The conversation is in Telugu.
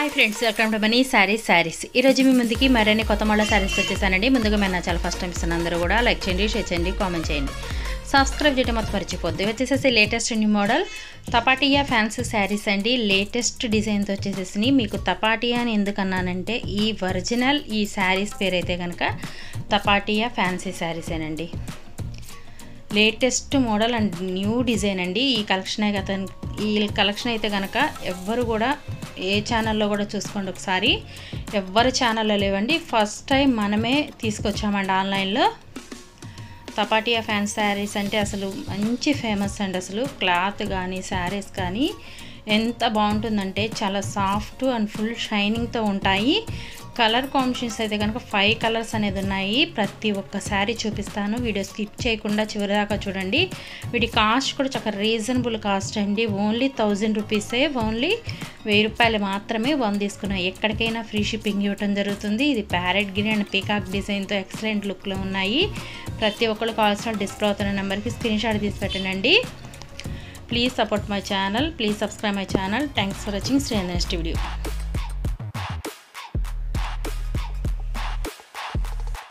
Hi friends, welcome to money saris. ఈరోజు మీ ముందుకి మరిన్ని కొత్త మోడల్ శారీస్ వచ్చేసానండి. ముందుగా మన ఛానల్ ఫస్ట్ టైం ఇస్తున్న అందరూ కూడా లైక్ చేయండి, షేర్ చేయండి, కామెంట్ చేయండి, సబ్స్క్రైబ్ చేయడం మాత్రం మర్చిపోద్దు. వచ్చేసేసి లేటెస్ట్ న్యూ మోడల్ తపాటియా ఫ్యాన్సీ శారీస్ అండి. లేటెస్ట్ డిజైన్తో వచ్చేసేసి మీకు తపాటియా అని ఎందుకన్నానంటే ఈ ఒరిజినల్ ఈ శారీస్ పేరైతే కనుక తపాటియా ఫ్యాన్సీ శారీసేనండి. Latest model and new design అండి. ఈ కలెక్షన్ అయితే కనుక ఎవ్వరు కూడా ఏ ఛానల్లో కూడా చూసుకోండి ఒకసారి. ఎవ్వరు ఛానల్లో లేవండి, ఫస్ట్ టైం మనమే తీసుకొచ్చామండి ఆన్లైన్లో. తపాటియా ఫ్యాన్సీ శారీస్ అంటే అసలు మంచి ఫేమస్ అండి. అసలు క్లాత్ కానీ శారీస్ కానీ ఎంత బాగుంటుందంటే చాలా సాఫ్ట్ అండ్ ఫుల్ షైనింగ్తో ఉంటాయి. కలర్ కాంబినేషన్స్ అయితే కనుక 5 కలర్స్ అనేది ఉన్నాయి. ప్రతి ఒక్క శారీ చూపిస్తాను, వీడియో స్కిప్ చేయకుండా చివరి దాకా చూడండి. వీటి కాస్ట్ కూడా చాలా రీజనబుల్ కాస్ట్ అండి. ఓన్లీ 1000 రూపీసే, ఓన్లీ 1000 రూపాయలు మాత్రమే 1 తీసుకున్నాయి. ఎక్కడికైనా ఫ్రీ షిప్పింగ్ ఇవ్వడం జరుగుతుంది. ఇది ప్యారెట్ గ్రీన్ అండ్ పీకాక్ డిజైన్తో ఎక్సలెంట్ లుక్లో ఉన్నాయి. ప్రతి ఒక్కరు కావాల్సిన డిస్ప్లే అవుతున్న నెంబర్కి స్క్రీన్ షాట్ తీసి పెట్టండి. Please support my channel, please subscribe my channel. Thanks for watching. See you next video.